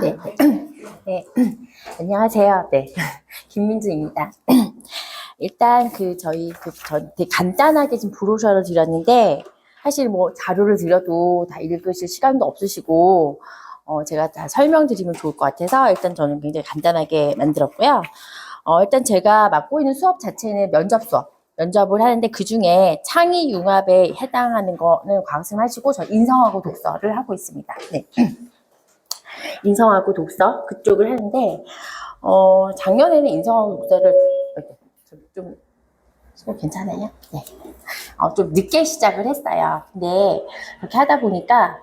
네. 네. 안녕하세요. 네. 김민주입니다. 일단 전 되게 간단하게 지금 브로셔를 드렸는데, 사실 뭐 자료를 드려도 다 읽으실 시간도 없으시고, 제가 다 설명드리면 좋을 것 같아서 일단 저는 굉장히 간단하게 만들었고요. 일단 제가 맡고 있는 수업 자체는 면접 수업. 면접을 하는데 그 중에 창의 융합에 해당하는 거는 과학생하시고 저 인성하고 독서를 하고 있습니다. 네. 인성하고 독서 그쪽을 하는데 작년에는 인성하고 독서를 좀 괜찮아요? 네. 좀 늦게 시작을 했어요. 근데 그렇게 하다 보니까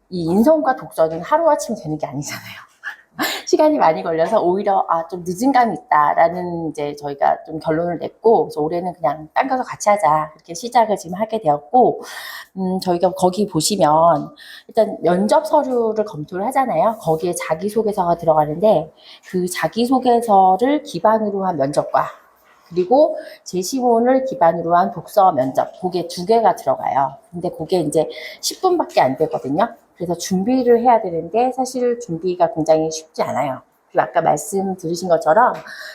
이 인성과 독서는 하루아침에 되는 게 아니잖아요. 시간이 많이 걸려서 오히려 좀 늦은 감이 있다라는 이제 저희가 좀 결론을 냈고, 그래서 올해는 그냥 딴 거서 같이 하자 그렇게 시작을 지금 하게 되었고, 저희가 거기 보시면 일단 면접 서류를 검토를 하잖아요. 거기에 자기소개서가 들어가는데 그 자기소개서를 기반으로 한 면접과 그리고 제시문을 기반으로 한 독서 면접, 그게 두 개가 들어가요. 근데 그게 이제 10분밖에 안 되거든요. 그래서 준비를 해야 되는데 사실 준비가 굉장히 쉽지 않아요. 그리고 아까 말씀 들으신 것처럼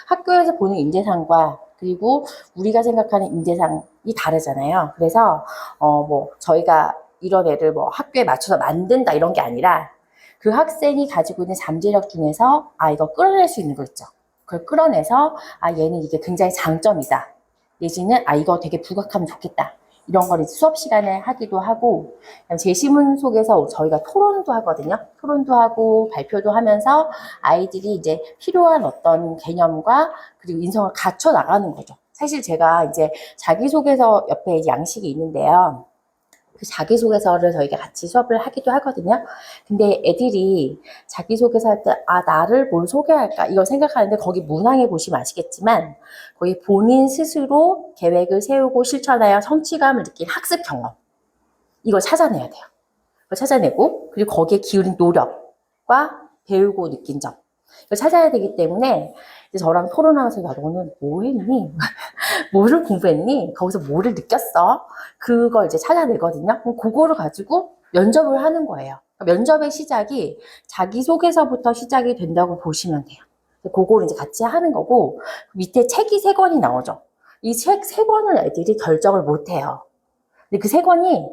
학교에서 보는 인재상과 그리고 우리가 생각하는 인재상이 다르잖아요. 그래서 뭐 저희가 이런 애를 뭐 학교에 맞춰서 만든다 이런 게 아니라 그 학생이 가지고 있는 잠재력 중에서 이거 끌어낼 수 있는 거 있죠. 그걸 끌어내서 얘는 이게 굉장히 장점이다. 내지는 이거 되게 부각하면 좋겠다. 이런 걸 이제 수업 시간에 하기도 하고, 제시문 속에서 저희가 토론도 하거든요. 토론도 하고 발표도 하면서 아이들이 이제 필요한 어떤 개념과 그리고 인성을 갖춰 나가는 거죠. 사실 제가 이제 자기소개서 옆에 양식이 있는데요. 그 자기소개서를 저희가 같이 수업을 하기도 하거든요. 근데 애들이 자기소개서 할 때, 나를 뭘 소개할까? 이걸 생각하는데 거기 문항에 보시면 아시겠지만, 거기 본인 스스로 계획을 세우고 실천하여 성취감을 느낀 학습 경험. 이걸 찾아내야 돼요. 그걸 찾아내고, 그리고 거기에 기울인 노력과 배우고 느낀 점. 이걸 찾아야 되기 때문에, 이제 저랑 토론하면서, 너는 뭐 했니? 뭐를 공부했니? 거기서 뭐를 느꼈어? 그걸 이제 찾아내거든요. 그럼 그거를 가지고 면접을 하는 거예요. 면접의 시작이 자기소개서부터 시작이 된다고 보시면 돼요. 그거를 이제 같이 하는 거고, 밑에 책이 3권이 나오죠. 이 책 3권을 애들이 결정을 못 해요. 근데 그 3권이,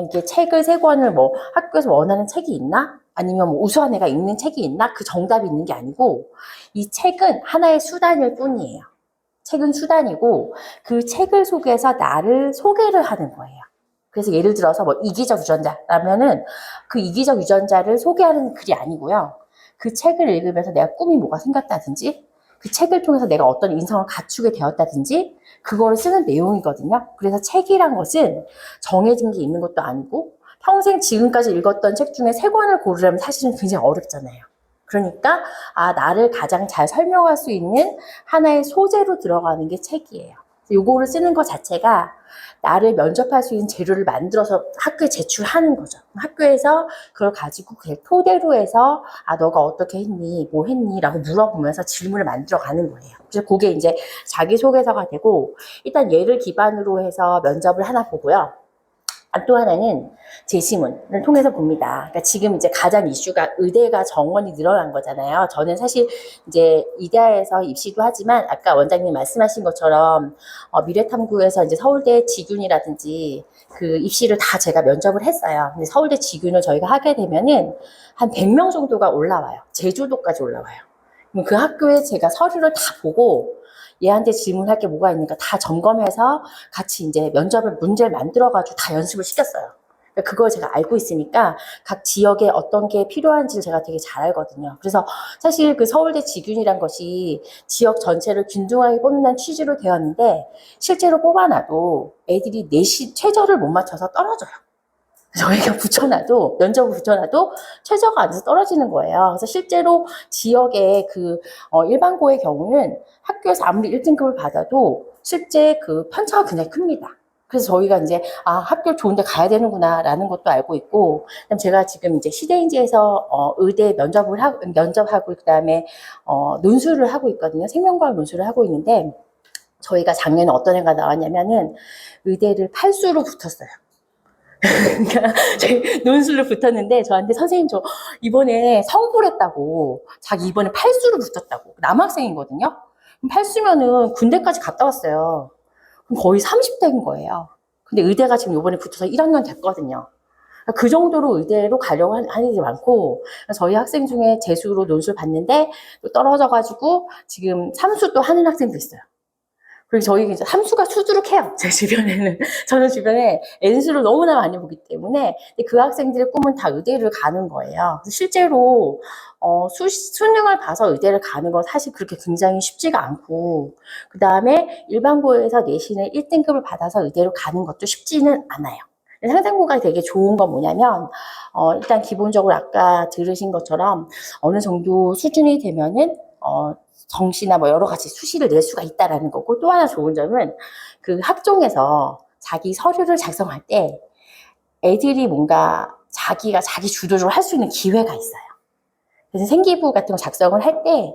이게 책을 3권을 뭐 학교에서 원하는 책이 있나? 아니면 뭐 우수한 애가 읽는 책이 있나? 그 정답이 있는 게 아니고, 이 책은 하나의 수단일 뿐이에요. 책은 수단이고 그 책을 속에서 나를 소개를 하는 거예요. 그래서 예를 들어서 뭐 이기적 유전자라면은 그 이기적 유전자를 소개하는 글이 아니고요. 그 책을 읽으면서 내가 꿈이 뭐가 생겼다든지 그 책을 통해서 내가 어떤 인성을 갖추게 되었다든지 그거를 쓰는 내용이거든요. 그래서 책이란 것은 정해진 게 있는 것도 아니고 평생 지금까지 읽었던 책 중에 3권을 고르려면 사실은 굉장히 어렵잖아요. 그러니까 나를 가장 잘 설명할 수 있는 하나의 소재로 들어가는 게 책이에요. 요거를 쓰는 것 자체가 나를 면접할 수 있는 재료를 만들어서 학교에 제출하는 거죠. 학교에서 그걸 가지고 그냥 토대로 해서 너가 어떻게 했니? 뭐 했니? 라고 물어보면서 질문을 만들어 가는 거예요. 그래서 그게 이제 자기소개서가 되고 일단 얘를 기반으로 해서 면접을 하나 보고요. 또 하나는 제시문을 통해서 봅니다. 그러니까 지금 이제 가장 이슈가 의대가 정원이 늘어난 거잖아요. 저는 사실 이제 이대에서 입시도 하지만 아까 원장님 말씀하신 것처럼 미래탐구에서 이제 서울대 지균이라든지 그 입시를 다 제가 면접을 했어요. 근데 서울대 지균을 저희가 하게 되면은 한 100명 정도가 올라와요. 제주도까지 올라와요. 그럼 그 학교에 제가 서류를 다 보고 얘한테 질문할 게 뭐가 있는가 다 점검해서 같이 이제 면접을 문제를 만들어가지고 다 연습을 시켰어요. 그걸 제가 알고 있으니까 각 지역에 어떤 게 필요한지를 제가 되게 잘 알거든요. 그래서 사실 그 서울대 지균이란 것이 지역 전체를 균등하게 뽑는다는 취지로 되었는데 실제로 뽑아놔도 애들이 내신 최저를 못 맞춰서 떨어져요. 저희가 붙여놔도 면접을 붙여놔도 최저가 안 돼서 떨어지는 거예요. 그래서 실제로 지역의 그 일반고의 경우는 학교에서 아무리 1등급을 받아도 실제 그 편차가 굉장히 큽니다. 그래서 저희가 이제 학교 좋은데 가야 되는구나라는 것도 알고 있고, 그다음 제가 지금 이제 시대인지에서 의대 면접하고 그다음에 논술을 하고 있거든요. 생명과학 논술을 하고 있는데 저희가 작년에 어떤 애가 나왔냐면은 의대를 팔수로 붙었어요. 그러니까 저희 논술로 붙었는데 저한테 선생님 저 이번에 성불했다고 자기 이번에 팔수로 붙었다고 남학생이거든요. 팔수면은 군대까지 갔다 왔어요. 그럼 거의 30대인 거예요. 근데 의대가 지금 이번에 붙어서 1학년 됐거든요. 그 정도로 의대로 가려고 하는 게 많고 저희 학생 중에 재수로 논술 봤는데 또 떨어져가지고 지금 삼수 또 하는 학생도 있어요. 그리고 저희 이제 삼수가 수두룩해요. 제 주변에는. 저는 주변에 N수를 너무나 많이 보기 때문에 그 학생들의 꿈은 다 의대를 가는 거예요. 실제로 수능을 봐서 의대를 가는 건 사실 그렇게 굉장히 쉽지가 않고 그 다음에 일반고에서 내신을 1등급을 받아서 의대로 가는 것도 쉽지는 않아요. 상상고가 되게 좋은 건 뭐냐면 일단 기본적으로 아까 들으신 것처럼 어느 정도 수준이 되면은 정시나 뭐 여러 가지 수시를 낼 수가 있다라는 거고 또 하나 좋은 점은 그 학종에서 자기 서류를 작성할 때 애들이 뭔가 자기가 자기 주도적으로 할 수 있는 기회가 있어요. 그래서 생기부 같은 거 작성을 할 때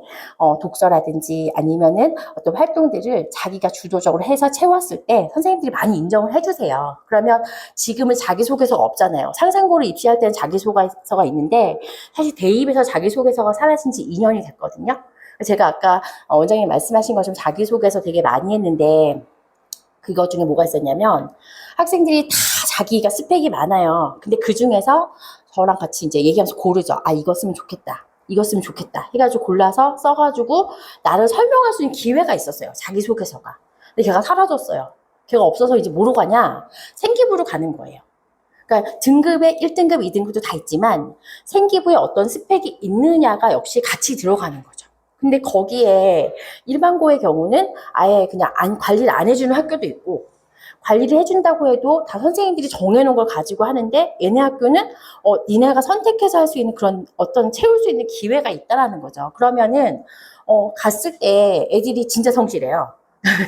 독서라든지 아니면은 어떤 활동들을 자기가 주도적으로 해서 채웠을 때 선생님들이 많이 인정을 해주세요. 그러면 지금은 자기소개서가 없잖아요. 상상고를 입시할 때는 자기소개서가 있는데 사실 대입에서 자기소개서가 사라진 지 2년이 됐거든요. 제가 아까 원장님 말씀하신 것처럼 자기소개서 되게 많이 했는데 그거 중에 뭐가 있었냐면 학생들이 다 자기가 스펙이 많아요. 근데 그 중에서 저랑 같이 이제 얘기하면서 고르죠. 아, 이거 쓰면 좋겠다. 이거 쓰면 좋겠다. 해가지고 골라서 써가지고 나를 설명할 수 있는 기회가 있었어요. 자기소개서가. 근데 걔가 사라졌어요. 걔가 없어서 이제 뭐로 가냐? 생기부로 가는 거예요. 그러니까 등급에 1등급, 2등급도 다 있지만 생기부에 어떤 스펙이 있느냐가 역시 같이 들어가는 거죠. 근데 거기에 일반고의 경우는 아예 그냥 관리를 안 해주는 학교도 있고 관리를 해준다고 해도 다 선생님들이 정해놓은 걸 가지고 하는데 얘네 학교는 니네가 선택해서 할 수 있는 그런 어떤 채울 수 있는 기회가 있다라는 거죠. 그러면은 갔을 때 애들이 진짜 성실해요.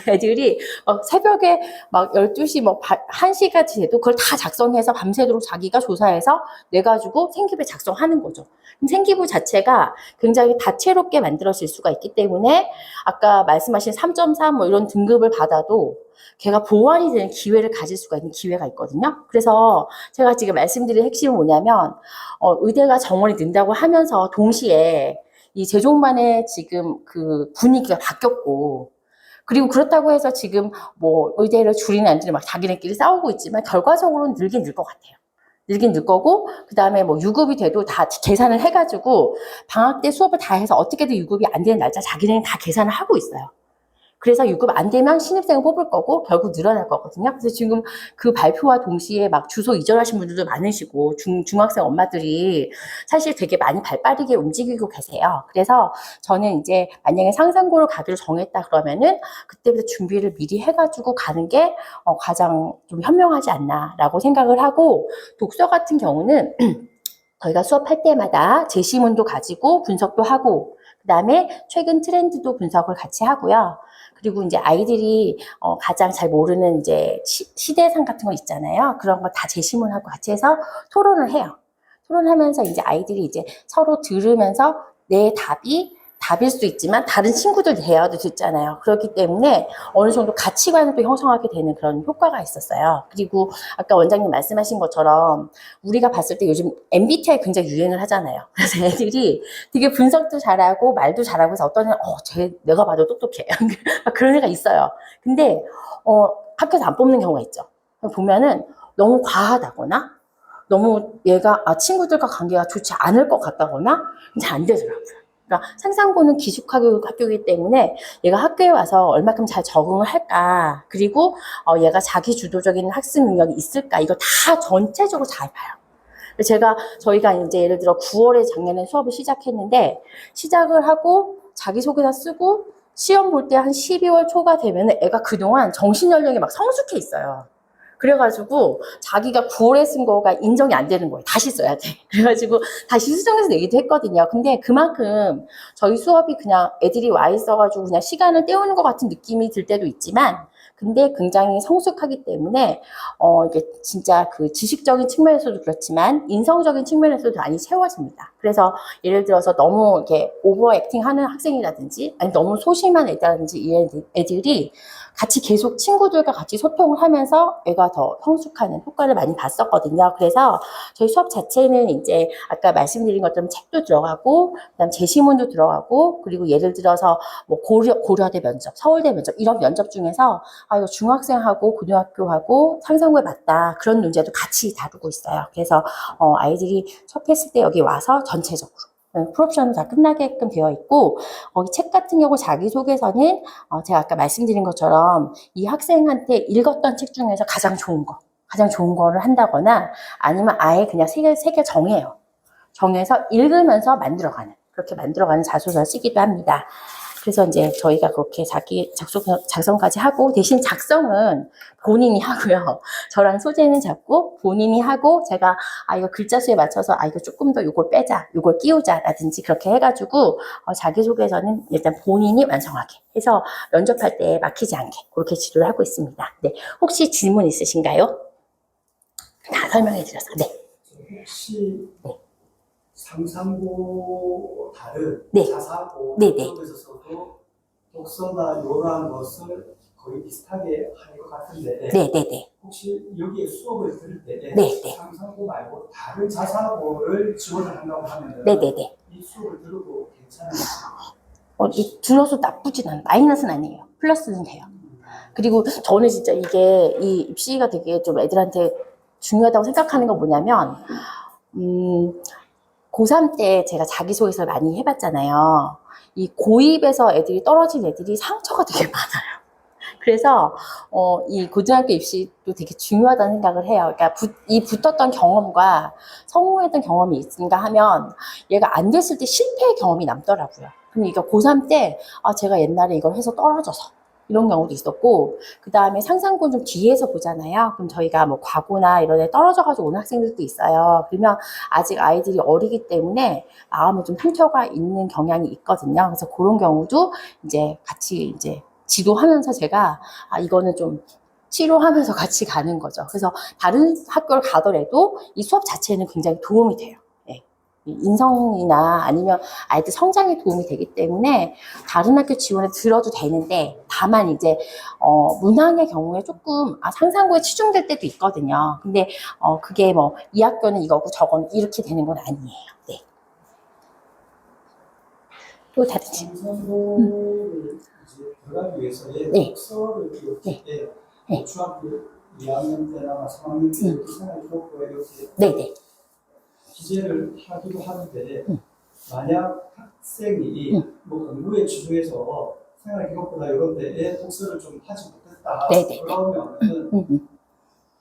애들이 새벽에 막 12시 뭐 1시까지 돼도 그걸 다 작성해서 밤새도록 자기가 조사해서 내가지고 생기부에 작성하는 거죠. 그럼 생기부 자체가 굉장히 다채롭게 만들어질 수가 있기 때문에 아까 말씀하신 3.3 뭐 이런 등급을 받아도 걔가 보완이 되는 기회를 가질 수가 있는 기회가 있거든요. 그래서 제가 지금 말씀드린 핵심은 뭐냐면 의대가 정원이 는다고 하면서 동시에 이 재종반의 지금 그 분위기가 바뀌었고 그리고 그렇다고 해서 지금 뭐 의대를 줄이는 안 줄이는 막 자기네끼리 싸우고 있지만 결과적으로는 늘긴 늘 것 같아요. 늘긴 늘 거고 그 다음에 뭐 유급이 돼도 다 계산을 해가지고 방학 때 수업을 다 해서 어떻게든 유급이 안 되는 날짜 자기네는 다 계산을 하고 있어요. 그래서 유급 안 되면 신입생을 뽑을 거고 결국 늘어날 거거든요. 그래서 지금 그 발표와 동시에 막 주소 이전하신 분들도 많으시고 중학생 엄마들이 사실 되게 많이 발빠르게 움직이고 계세요. 그래서 저는 이제 만약에 상상고를 가기로 정했다 그러면은 그때부터 준비를 미리 해가지고 가는 게 가장 좀 현명하지 않나라고 생각을 하고 독서 같은 경우는 저희가 수업할 때마다 제시문도 가지고 분석도 하고 그 다음에 최근 트렌드도 분석을 같이 하고요. 그리고 이제 아이들이 가장 잘 모르는 이제 시대상 같은 거 있잖아요. 그런 거 다 제시문하고 같이 해서 토론을 해요. 토론하면서 이제 아이들이 이제 서로 들으면서 내 답일 수 있지만 다른 친구들 대화도 듣잖아요. 그렇기 때문에 어느 정도 가치관을 또 형성하게 되는 그런 효과가 있었어요. 그리고 아까 원장님 말씀하신 것처럼 우리가 봤을 때 요즘 MBTI 굉장히 유행을 하잖아요. 그래서 애들이 되게 분석도 잘하고 말도 잘하고 해서 어떤 애는 내가 봐도 똑똑해. 그런 애가 있어요. 근데 학교에서 안 뽑는 경우가 있죠. 보면은 너무 과하다거나 너무 얘가 친구들과 관계가 좋지 않을 것 같다거나 잘 안 되더라고요. 그러니까 상상고는 기숙학교이기 때문에 얘가 학교에 와서 얼마큼 잘 적응을 할까 그리고 얘가 자기 주도적인 학습 능력이 있을까 이거 다 전체적으로 잘 봐요. 저희가 이제 예를 들어 9월에 작년에 수업을 시작했는데 시작을 하고 자기소개서 쓰고 시험 볼 때 한 12월 초가 되면 애가 그동안 정신연령이 막 성숙해 있어요. 그래가지고 자기가 9월에 쓴 거가 인정이 안 되는 거예요. 다시 써야 돼. 그래가지고 다시 수정해서 내기도 했거든요. 근데 그만큼 저희 수업이 그냥 애들이 와 있어가지고 그냥 시간을 때우는 것 같은 느낌이 들 때도 있지만 근데 굉장히 성숙하기 때문에 이게 진짜 그 지식적인 측면에서도 그렇지만 인성적인 측면에서도 많이 채워집니다. 그래서 예를 들어서 너무 이렇게 오버 액팅 하는 학생이라든지, 아니 너무 소심한 애들이라든지 이 애들이 같이 계속 친구들과 같이 소통을 하면서 애가 더 성숙하는 효과를 많이 봤었거든요. 그래서 저희 수업 자체는 이제 아까 말씀드린 것처럼 책도 들어가고, 그다음 제시문도 들어가고, 그리고 예를 들어서 뭐 고려대 면접, 서울대 면접 이런 면접 중에서 아 이거 중학생하고 고등학교하고 상상고에 맞다 그런 문제도 같이 다루고 있어요. 그래서 아이들이 수업했을 때 여기 와서 전체적으로 풀옵션은 다 끝나게끔 되어 있고, 이 책 같은 경우 자기소개서는 제가 아까 말씀드린 것처럼 이 학생한테 읽었던 책 중에서 가장 좋은 거를 한다거나 아니면 아예 그냥 세 개 정해요. 정해서 읽으면서 그렇게 만들어가는 자소서를 쓰기도 합니다. 그래서 이제 저희가 그렇게 자기 작성까지 하고, 대신 작성은 본인이 하고요. 저랑 소재는 잡고 본인이 하고, 제가 이거 글자 수에 맞춰서 이거 조금 더 이걸 빼자, 이걸 끼우자라든지 그렇게 해가지고 자기소개서는 일단 본인이 완성하게 해서 면접할 때 막히지 않게 그렇게 지도를 하고 있습니다. 네, 혹시 질문 있으신가요? 다 설명해 드려서. 네. 혹시 네. 상상고 다른 네. 자사고 네네. 쪽에서도 독서나 이러한 것을 거의 비슷하게 하는 것 같은데, 네네네. 혹시 여기에 수업을 들을 때 네네. 상상고 말고 다른 자사고를 지원을 한다고 하면 네네네. 이 수업을 들어도 괜찮은지? 들어서 나쁘진 않아요. 마이너스는 아니에요. 플러스는 돼요. 그리고 저는 진짜 이게 이 입시가 되게 좀 애들한테 중요하다고 생각하는 건 뭐냐면, 고3 때 제가 자기소개서를 많이 해봤잖아요. 이 고입에서 애들이 떨어진 애들이 상처가 되게 많아요. 그래서 이 고등학교 입시도 되게 중요하다는 생각을 해요. 그러니까 이 붙었던 경험과 성공했던 경험이 있는가 하면 얘가 안 됐을 때 실패의 경험이 남더라고요. 그러니까 고3 때 제가 옛날에 이걸 해서 떨어져서 이런 경우도 있었고, 그 다음에 상상고는 좀 뒤에서 보잖아요. 그럼 저희가 뭐 과고나 이런 데 떨어져가지고 온 학생들도 있어요. 그러면 아직 아이들이 어리기 때문에 마음에 좀 상처가 있는 경향이 있거든요. 그래서 그런 경우도 이제 같이 이제 지도하면서 제가 이거는 좀 치료하면서 같이 가는 거죠. 그래서 다른 학교를 가더라도 이 수업 자체는 굉장히 도움이 돼요. 네. 인성이나 아니면 아이들 성장에 도움이 되기 때문에 다른 학교 지원에 들어도 되는데, 다만 이제 문항의 경우에 조금 상상고에 치중될 때도 있거든요. 근데 그게 뭐 이 학교는 이거고 저건 이렇게 되는 건 아니에요. 네. 또 다른 질문. 상상고를 이제 들어가기 위해서의 네. 독서를 키울 네. 때 네. 중학교 2학년 때나 3학년 때 이렇게 생활 기록부에 이렇게 네네. 기재를 하기도 하는데, 만약 학생이 뭐 공부에 집중해서 생활 기록부나 이런 데에 독서를 좀 하지 못했다 네네. 그러면은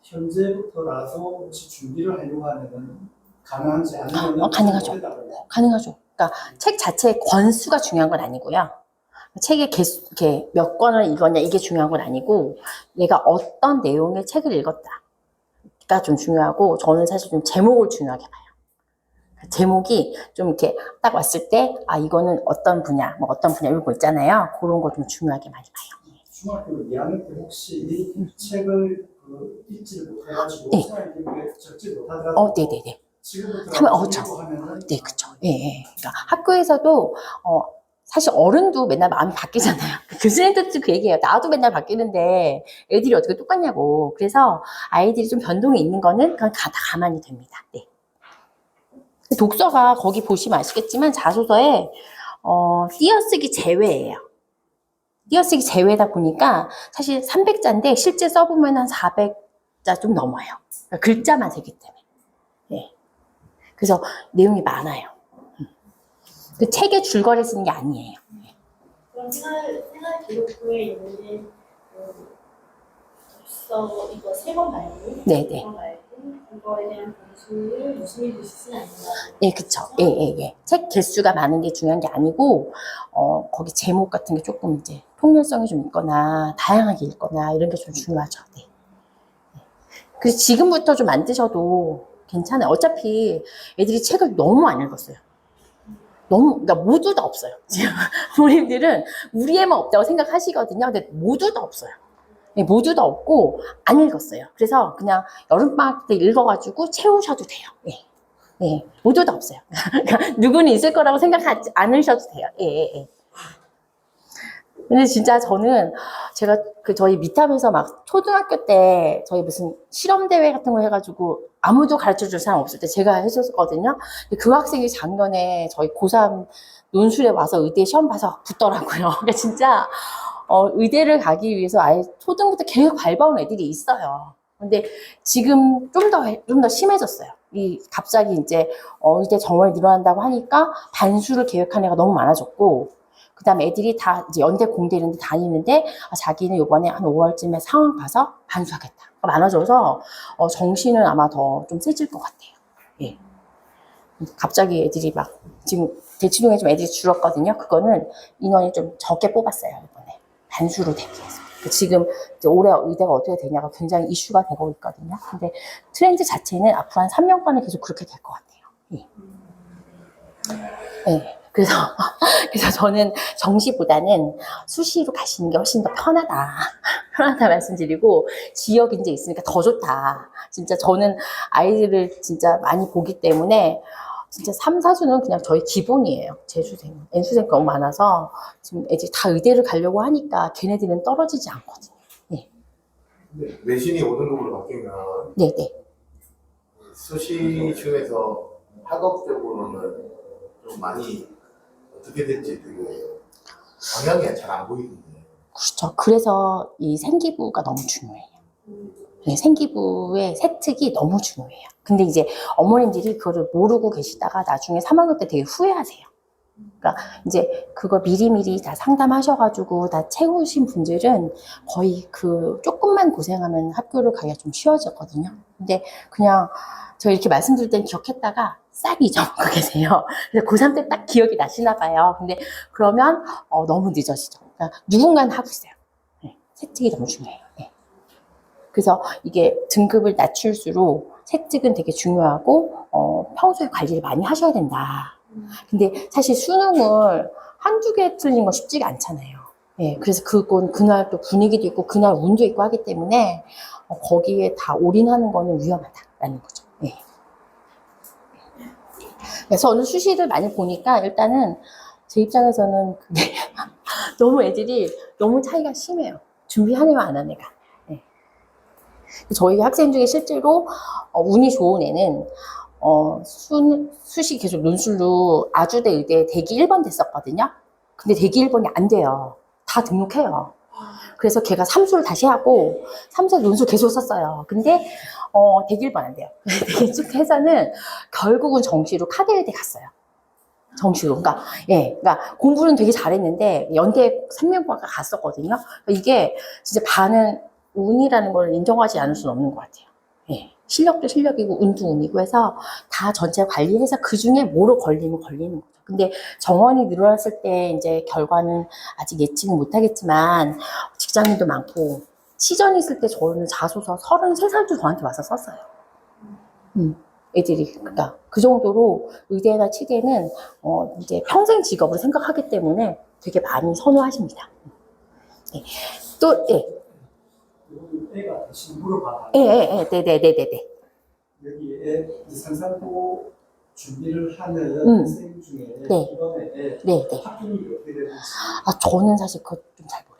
현재부터라도 혹시 준비를 하려고 하면은 가능한지, 아니면은 가능하죠. 가능하죠. 그러니까 책 자체의 권수가 중요한 건 아니고요. 책의 개수, 이렇게 몇 권을 읽었냐 이게 중요한 건 아니고, 얘가 어떤 내용의 책을 읽었다가 좀 중요하고, 저는 사실 좀 제목을 중요하게 봐요. 제목이 좀 이렇게 딱 왔을 때 이거는 어떤 분야 이런 거 있잖아요. 그런 거 좀 중요하게 많이 봐요. 중학교 2학년 때 혹시 이 책을 읽지를 못해가지고 네. 생활 기록에 적지 못하더라도 네네네. 지금부터 하면은 네, 그쵸. 예, 예. 그러니까 학교에서도 사실 어른도 맨날 마음이 바뀌잖아요. 교수님들도 그 얘기해요. 나도 맨날 바뀌는데 애들이 어떻게 똑같냐고. 그래서 아이들이 좀 변동이 있는 거는 그냥 다 가만히 됩니다. 네. 독서가 거기 보시면 아시겠지만 자소서에 띄어쓰기 제외예요. 띄어쓰기 제외다 보니까 사실 300자인데 실제 써보면 한 400자 좀 넘어요. 그러니까 글자만 세기 때문에. 네. 그래서 내용이 많아요. 그 책에 줄거리 쓰는 게 아니에요. 그럼 생활 기록부에 있는 독서 이거 3권 말고 네네. 이거에 대한 변수를 유심히 보시진 않는다. 예, 그쵸. 예, 예, 예. 책 개수가 많은 게 중요한 게 아니고, 거기 제목 같은 게 조금 이제 통일성이 좀 있거나, 다양하게 읽거나, 이런 게 좀 중요하죠. 네. 그래서 지금부터 좀 안 드셔도 괜찮아요. 어차피 애들이 책을 너무 안 읽었어요. 그러니까 모두 다 없어요. 지금 부모님들은 우리 애만 없다고 생각하시거든요. 근데 모두 다 없어요. 네, 모두 다 없고 안 읽었어요. 그래서 그냥 여름방학 때 읽어가지고 채우셔도 돼요. 네. 예, 모두 다 없어요. 그러니까 누구는 있을 거라고 생각하지 않으셔도 돼요. 예, 예, 예. 근데 진짜 저는 제가 그 저희 미탐에서 막 초등학교 때 저희 무슨 실험 대회 같은 거 해가지고 아무도 가르쳐 줄 사람 없을 때 제가 했었거든요. 근데 그 학생이 작년에 저희 고3 논술에 와서 의대 시험 봐서 붙더라고요. 그러니까 진짜 의대를 가기 위해서 아예 초등부터 계속 밟아온 애들이 있어요. 근데 지금 좀 더 심해졌어요. 갑자기 이제 의대 정원이 늘어난다고 하니까 반수를 계획한 애가 너무 많아졌고, 그 다음에 애들이 다 이제 연대 공대 이런 데 다니는데, 자기는 이번에 한 5월쯤에 상황 봐서 반수하겠다. 많아져서, 정시는 아마 더 좀 세질 것 같아요. 예. 갑자기 애들이 지금 대치동에 좀 애들이 줄었거든요. 그거는 인원이 좀 적게 뽑았어요, 이번에. 반수로 대비해서. 지금 이제 올해 의대가 어떻게 되냐가 굉장히 이슈가 되고 있거든요. 근데 트렌드 자체는 앞으로 한 3년간은 계속 그렇게 될 것 같아요. 예. 네. 그래서 저는 정시보다는 수시로 가시는 게 훨씬 더 편하다. 편하다 말씀드리고, 지역 이제 있으니까 더 좋다. 진짜 저는 아이들을 진짜 많이 보기 때문에, 진짜 3, 4수는 그냥 저희 기본이에요. 재수생, N수생가 너무 많아서, 지금 애들 다 의대를 가려고 하니까 걔네들은 떨어지지 않거든요. 네. 내신이 5등급으로 바뀌면 네네. 수시 중에서 학업적으로는 좀 많이 어떻게 될지 되게 방향이 잘 안 보이는데. 그렇죠. 그래서 이 생기부가 너무 중요해요. 네, 생기부의 세특이 너무 중요해요. 근데 이제 어머님들이 그거를 모르고 계시다가 나중에 3학년 때 되게 후회하세요. 그러니까 이제 그걸 미리미리 다 상담하셔가지고 다 채우신 분들은 거의 그 조금만 고생하면 학교를 가기가 좀 쉬워졌거든요. 근데 그냥 저 이렇게 말씀드릴 땐 기억했다가 싹 잊어먹고 계세요. 그래서 고3 때 딱 기억이 나시나 봐요. 근데 그러면 너무 늦어지죠. 그러니까 누군가는 하고 있어요. 네, 세특이 너무 중요해요. 네. 그래서 이게 등급을 낮출수록 세특은 되게 중요하고 평소에 관리를 많이 하셔야 된다. 근데 사실 수능을 한두 개 틀린 거 쉽지가 않잖아요. 예, 그래서 그건 그날 또 분위기도 있고 그날 운도 있고 하기 때문에 거기에 다 올인하는 거는 위험하다라는 거죠. 예. 그래서 저는 수시를 많이 보니까 일단은 제 입장에서는 그게 너무 애들이 너무 차이가 심해요. 준비하네요, 안 하네가. 예. 저희 학생 중에 실제로 운이 좋은 애는 수시 계속 논술로 아주대 의대 대기 1번 됐었거든요. 근데 대기 1번이 안 돼요. 다 등록해요. 그래서 걔가 삼수를 다시 하고 삼수에 논술 계속 썼어요. 근데 대기 1번 안 돼요. 되게 쭉 해서는 결국은 정시로 카드의대 갔어요. 정시로. 그러니까 그러니까 공부는 되게 잘했는데 연대 3명과가 갔었거든요. 그러니까 이게 진짜 반은 운이라는 걸 인정하지 않을 수는 없는 것 같아요. 예. 실력도 실력이고 운도 운이고 해서 다 전체 관리해서 그 중에 뭐로 걸리면 걸리는 거죠. 근데 정원이 늘어났을 때 이제 결과는 아직 예측은 못하겠지만 직장인도 많고 시전이 있을 때 저는 자소서 33살도 저한테 와서 썼어요. 애들이 그러니까 그 정도로 의대나 치대는 이제 평생 직업을 생각하기 때문에 되게 많이 선호하십니다. 네. 또 애가 대신 물어봐. 네네네네네. 여기에 상상고 준비를 하는 학생 중에 네. 이번에 합격률이 어떻게 되는지. 저는 사실 그거 좀 잘 몰라요.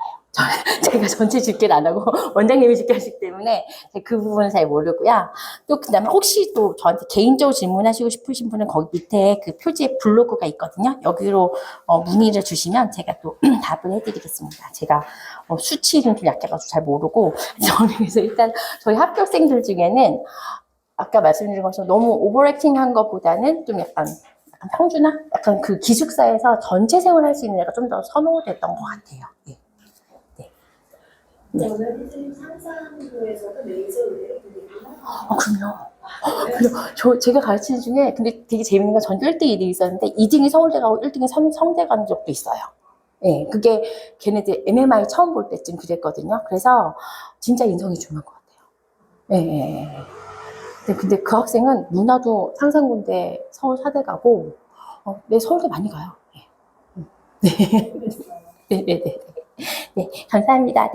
제가 전체 집계를 안 하고 원장님이 집계하시기 때문에 그 부분은 잘 모르고요. 또 그다음에 혹시 또 저한테 개인적으로 질문하시고 싶으신 분은 거기 밑에 그 표지에 블로그가 있거든요. 여기로 문의를 주시면 제가 또 답을 해드리겠습니다. 제가 수치는 좀 약해가지고 잘 모르고 저는 그래서 일단 저희 합격생들 중에는 아까 말씀드린 것처럼 너무 오버액팅한 것보다는 좀 약간 평준화? 약간 그 기숙사에서 전체 생활할 수 있는 애가 좀 더 선호됐던 것 같아요. 네. 네. 저는 일주일 상상부에서도 레이저 의대를 보거든요. 그럼요. 제가 가르치는 중에 근데 되게 재밌는 건 전교 1등, 2등이 있었는데 2등이 서울대 가고 1등이 성대 가는 적도 있어요. 예, 그게 걔네들 MMI 처음 볼 때쯤 그랬거든요. 그래서 진짜 인성이 중요한 것 같아요. 예. 근데 그 학생은 누나도 상상군대 서울 사대 가고, 네, 서울대 많이 가요. 네. 네, 감사합니다. 네.